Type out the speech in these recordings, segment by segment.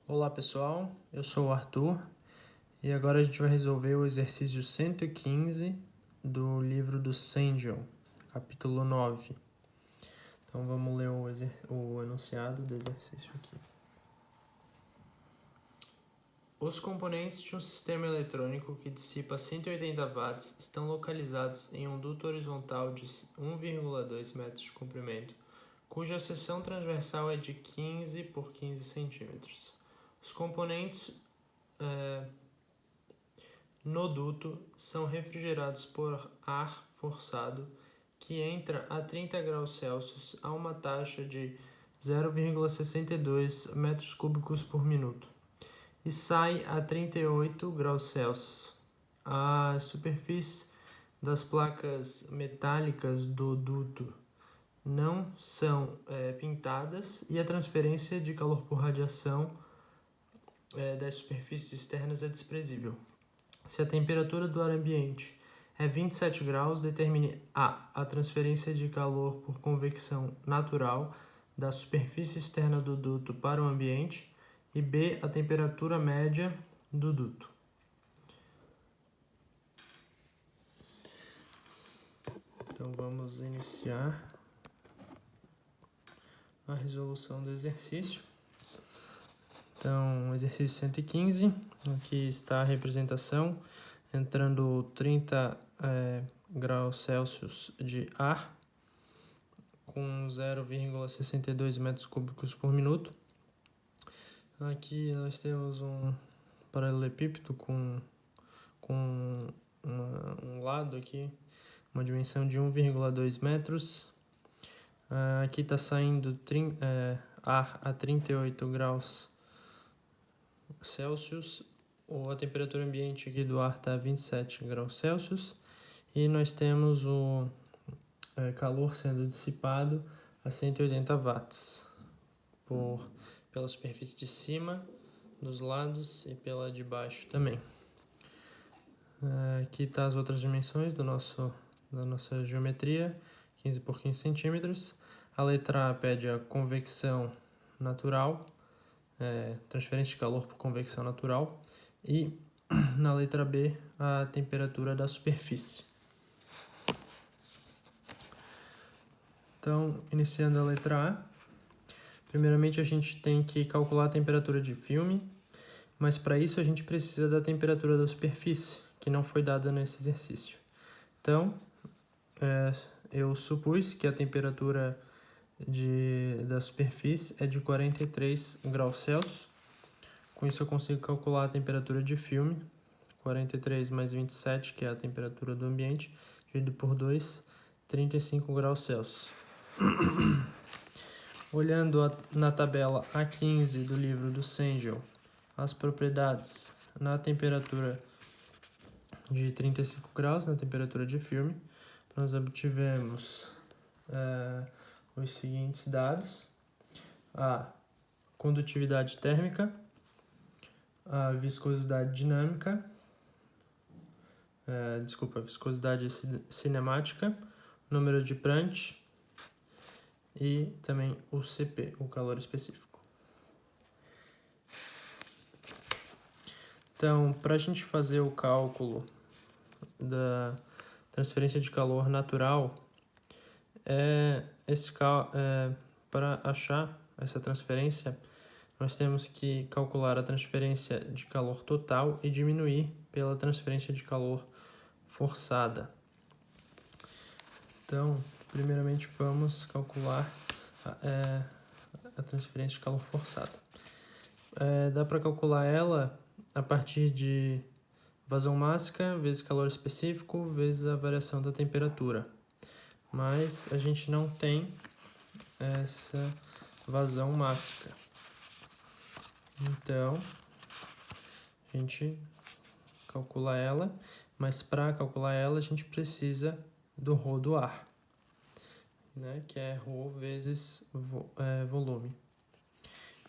Olá pessoal, eu sou o Arthur e agora a gente vai resolver o exercício 115 do livro do Sengel, capítulo 9. Então vamos ler o enunciado do exercício aqui. Os componentes de um sistema eletrônico que dissipa 180 watts estão localizados em um duto horizontal de 1,2 metros de comprimento, cuja seção transversal é de 15 por 15 centímetros. Os componentes no duto são refrigerados por ar forçado que entra a 30 graus Celsius a uma taxa de 0,62 metros cúbicos por minuto e sai a 38 graus Celsius. A superfície das placas metálicas do duto não são pintadas e a transferência de calor por radiação das superfícies externas é desprezível. Se a temperatura do ar ambiente é 27 graus, determine a transferência de calor por convecção natural da superfície externa do duto para o ambiente e b. a temperatura média do duto. Então vamos iniciar a resolução do exercício. Então, exercício 115, aqui está a representação, entrando 30 graus Celsius de ar, com 0,62 metros cúbicos por minuto. Aqui nós temos um paralelepípedo com um lado aqui, uma dimensão de 1,2 metros. Aqui está saindo ar a 38 graus Celsius, ou a temperatura ambiente aqui do ar está a 27 graus Celsius, e nós temos o calor sendo dissipado a 180 watts pela superfície de cima, dos lados e pela de baixo também. Aqui está as outras dimensões da nossa geometria, 15 por 15 centímetros. A letra A pede a convecção natural, transferência de calor por convecção natural, e na letra B a temperatura da superfície. Então, iniciando a letra A, primeiramente a gente tem que calcular a temperatura de filme, mas para isso a gente precisa da temperatura da superfície, que não foi dada nesse exercício. Então, eu supus que a temperatura da superfície é de 43 graus Celsius. Com isso eu consigo calcular a temperatura de filme, 43 mais 27, que é a temperatura do ambiente, dividido por 2, 35 graus Celsius. Olhando na tabela A15 do livro do Sengel, as propriedades na temperatura de 35 graus, na temperatura de filme, nós obtivemos os seguintes dados: a condutividade térmica, a viscosidade dinâmica, a viscosidade cinemática, número de Prandtl e também o CP, o calor específico. Então, para a gente fazer o cálculo da transferência de calor natural, para achar essa transferência, nós temos que calcular a transferência de calor total e diminuir pela transferência de calor forçada. Então, primeiramente vamos calcular a transferência de calor forçada. Dá para calcular ela a partir de vazão mássica vezes calor específico vezes a variação da temperatura. Mas a gente não tem essa vazão mássica. Então, a gente calcula ela, mas para calcular ela a gente precisa do ρ do ar, né, que é ρ vezes volume.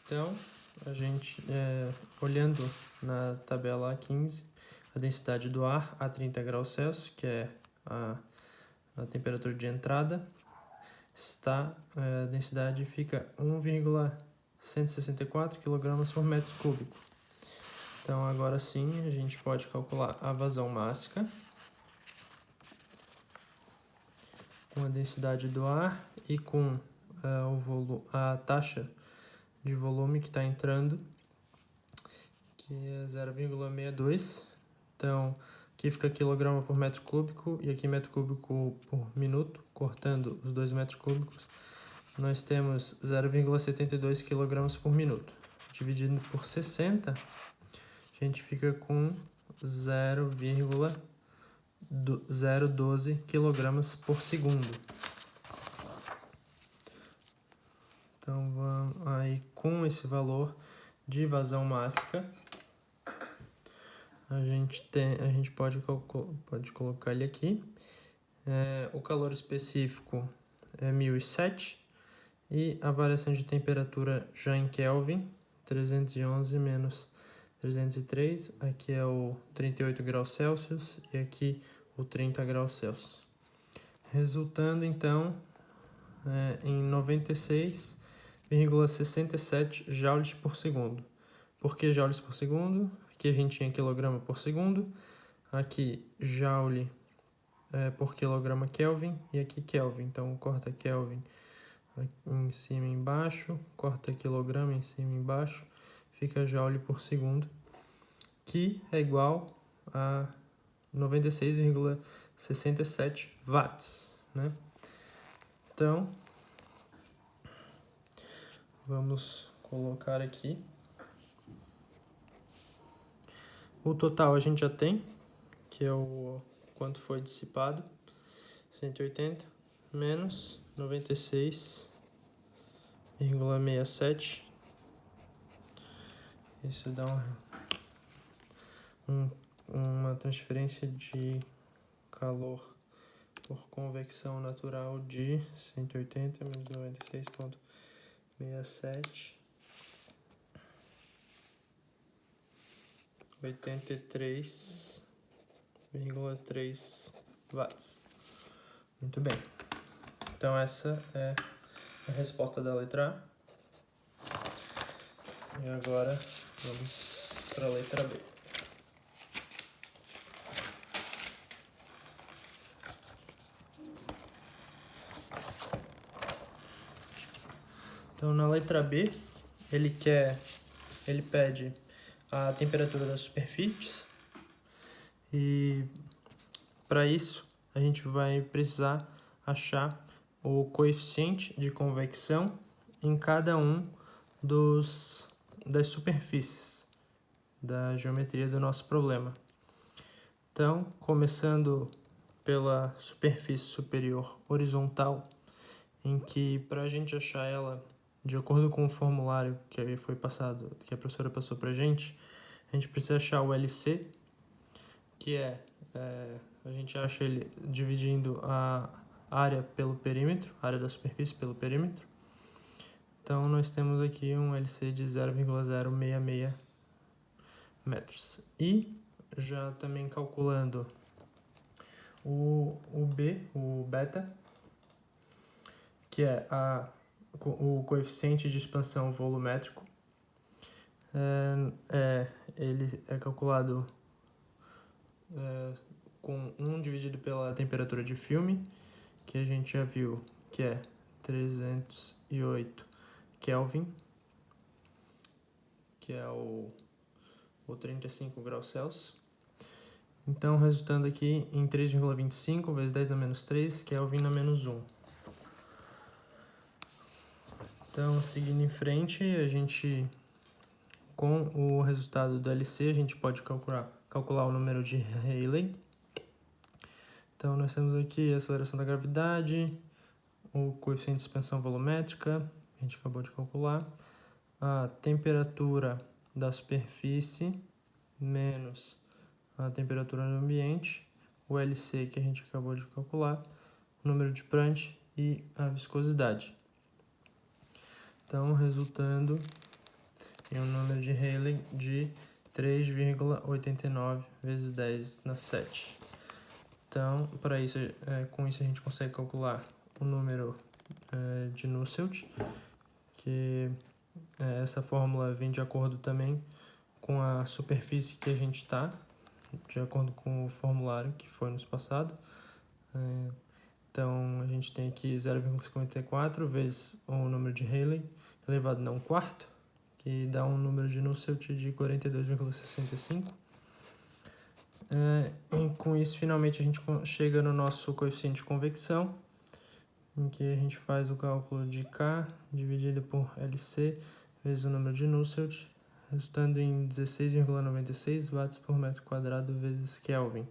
Então, a gente, olhando na tabela A15, a densidade do ar a 30 graus Celsius, que é a temperatura de entrada, a densidade fica 1,2 164 kg por metro cúbico. Então, agora sim, a gente pode calcular a vazão mássica com a densidade do ar e com a taxa de volume que está entrando, que é 0,62. Então, aqui fica quilograma por metro cúbico e aqui metro cúbico por minuto, cortando os 2 metros cúbicos. Nós temos 0,72 kg por minuto. Dividido por 60, a gente fica com 0,012 kg por segundo. Então, vamos aí com esse valor de vazão mássica, a gente pode colocar ele aqui. O calor específico é 1007 e a variação de temperatura já em Kelvin, 311 menos 303, aqui é o 38 graus Celsius e aqui o 30 graus Celsius. Resultando então em 96,67 joules por segundo. Por que joules por segundo? Aqui a gente tinha quilograma por segundo, aqui joule por quilograma Kelvin e aqui Kelvin. Então corta Kelvin em cima e embaixo, corta quilograma em cima e embaixo, fica joule por segundo, que é igual a 96,67 watts, né? Então, vamos colocar aqui. O total a gente já tem, que é o quanto foi dissipado, 180 menos 96,67. Isso dá uma transferência de calor por convecção natural de 180 menos 96,67. 83,3 watts. Muito bem. Então essa é a resposta da letra A. E agora vamos para a letra B. Então na letra B, ele pede a temperatura das superfícies e para isso a gente vai precisar achar o coeficiente de convecção em cada um das superfícies da geometria do nosso problema. Então, começando pela superfície superior horizontal, em que para a gente achar ela de acordo com o formulário que foi passado, que a professora passou para a gente precisa achar o LC, que a gente acha ele dividindo a área pelo perímetro, a área da superfície pelo perímetro. Então, nós temos aqui um LC de 0,066 metros. E já também calculando o beta, que é o coeficiente de expansão volumétrico, ele é calculado com 1 dividido pela temperatura de filme, que a gente já viu que é 308 Kelvin, que é o 35 graus Celsius. Então, resultando aqui em 3,25 vezes 10 na menos 3, Kelvin na menos 1. Então, seguindo em frente, a gente, com o resultado do LC, a gente pode calcular o número de Rayleigh. Então, nós temos aqui a aceleração da gravidade, o coeficiente de expansão volumétrica, a gente acabou de calcular, a temperatura da superfície menos a temperatura no ambiente, o LC que a gente acabou de calcular, o número de Prandtl e a viscosidade. Então, resultando em um número de Rayleigh de 3,89 vezes 10 na 7. Então, para isso, com isso a gente consegue calcular o número de Nusselt, que Essa fórmula vem de acordo também com a superfície que a gente está, de acordo com o formulário que foi nos passado. Então, a gente tem aqui 0,54 vezes o número de Rayleigh elevado a 1/4, que dá um número de Nusselt de 42,65. E com isso, finalmente, a gente chega no nosso coeficiente de convecção, em que a gente faz o cálculo de K dividido por LC vezes o número de Nusselt, resultando em 16,96 watts por metro quadrado vezes Kelvin.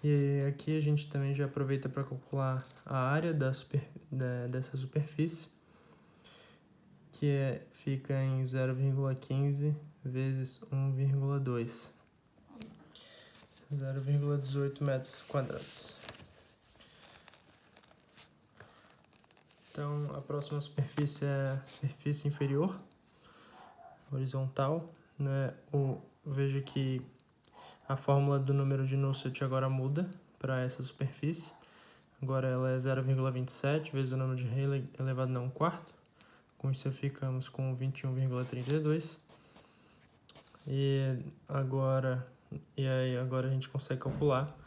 E aqui a gente também já aproveita para calcular a área dessa superfície, que fica em 0,15 vezes 1,2, 0,18 metros quadrados. Então, a próxima superfície é a superfície inferior, horizontal, né? Veja que a fórmula do número de Nusselt agora muda para essa superfície. Agora ela é 0,27 vezes o número de Rayleigh elevado a 1/4. Com isso ficamos com 21,32. E agora a gente consegue calcular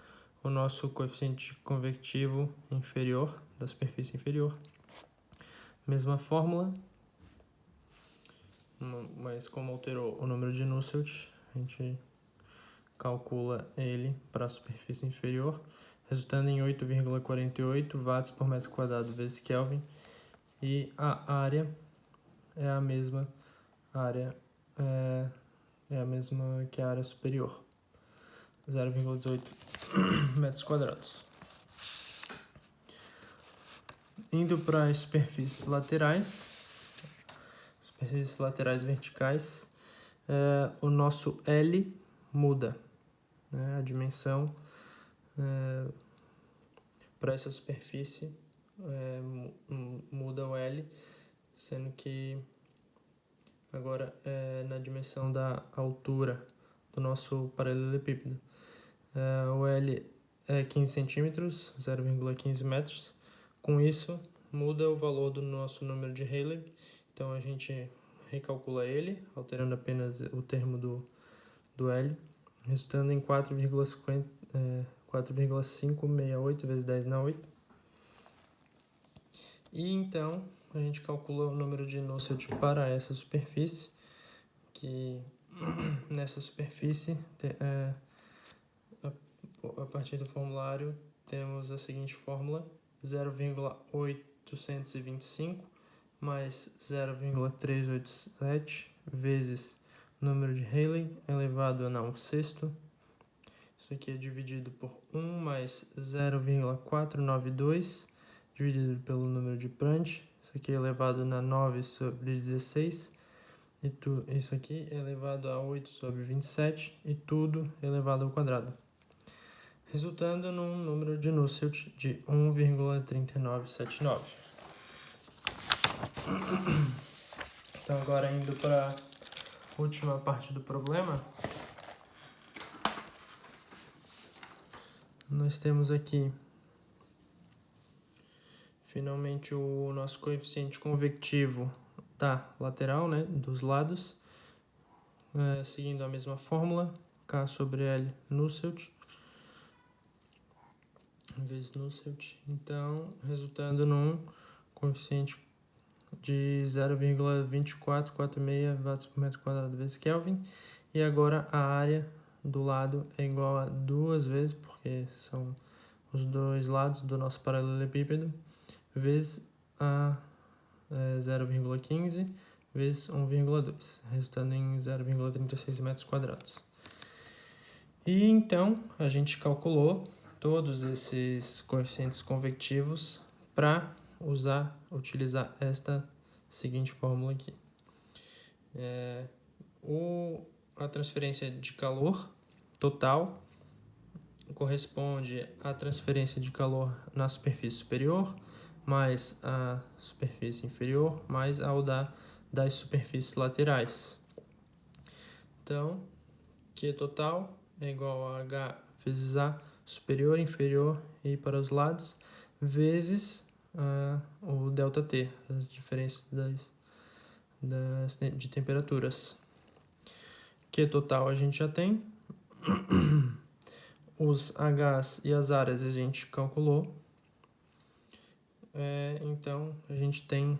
o nosso coeficiente convectivo inferior, da superfície inferior. Mesma fórmula, mas como alterou o número de Nusselt, a gente calcula ele para a superfície inferior, resultando em 8,48 watts por metro quadrado vezes Kelvin. E a área é a mesma que a área superior, 0,18 metros quadrados. Indo para as superfícies laterais verticais, o nosso L muda, né? A dimensão para essa superfície muda o L, sendo que agora é na dimensão da altura do nosso paralelepípedo. O L é 15 centímetros, 0,15 metros. Com isso, muda o valor do nosso número de Rayleigh. Então, a gente recalcula ele, alterando apenas o termo do L, resultando em 4,568 vezes 10 na 8. E então, a gente calcula o número de Nusselt para essa superfície, que nessa superfície, a partir do formulário, temos a seguinte fórmula: 0,825 mais 0,387 vezes o número de Rayleigh elevado a 1/6. Isso aqui é dividido por 1 mais 0,492 dividido pelo número de Prandtl. Isso aqui é elevado a 9 sobre 16. E isso aqui é elevado a 8 sobre 27. E tudo elevado ao quadrado, resultando num número de Nusselt de 1,3979. Então, agora indo para a última parte do problema, nós temos aqui finalmente o nosso coeficiente convectivo da lateral, né, dos lados, seguindo a mesma fórmula, K sobre L Nusselt vezes Nusselt. Então, resultando num coeficiente de 0,2446 watts por metro quadrado vezes Kelvin. E agora a área do lado é igual a 2 vezes, porque são os dois lados do nosso paralelepípedo, vezes a 0,15 vezes 1,2, resultando em 0,36 metros quadrados. E então a gente calculou todos esses coeficientes convectivos para utilizar esta seguinte fórmula aqui. A transferência de calor total corresponde à transferência de calor na superfície superior, mais a superfície inferior, mais ao das superfícies laterais. Então, Q total é igual a H vezes A superior, inferior e para os lados, vezes o ΔT, as diferenças de temperaturas. Q total a gente já tem. Os Hs e as áreas a gente calculou. Então, a gente tem,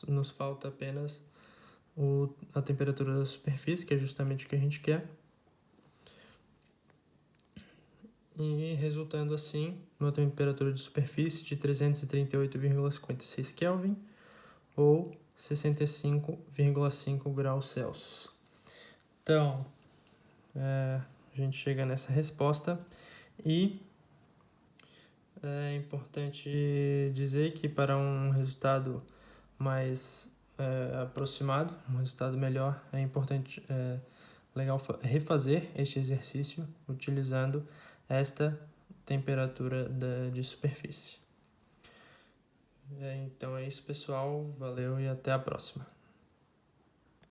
nos falta apenas a temperatura da superfície, que é justamente o que a gente quer. E resultando assim, numa temperatura de superfície de 338,56 Kelvin ou 65,5 graus Celsius. Então, a gente chega nessa resposta e é importante dizer que para um resultado mais aproximado, um resultado melhor, é importante, legal refazer este exercício utilizando esta temperatura de superfície. Então é isso, pessoal. Valeu e até a próxima.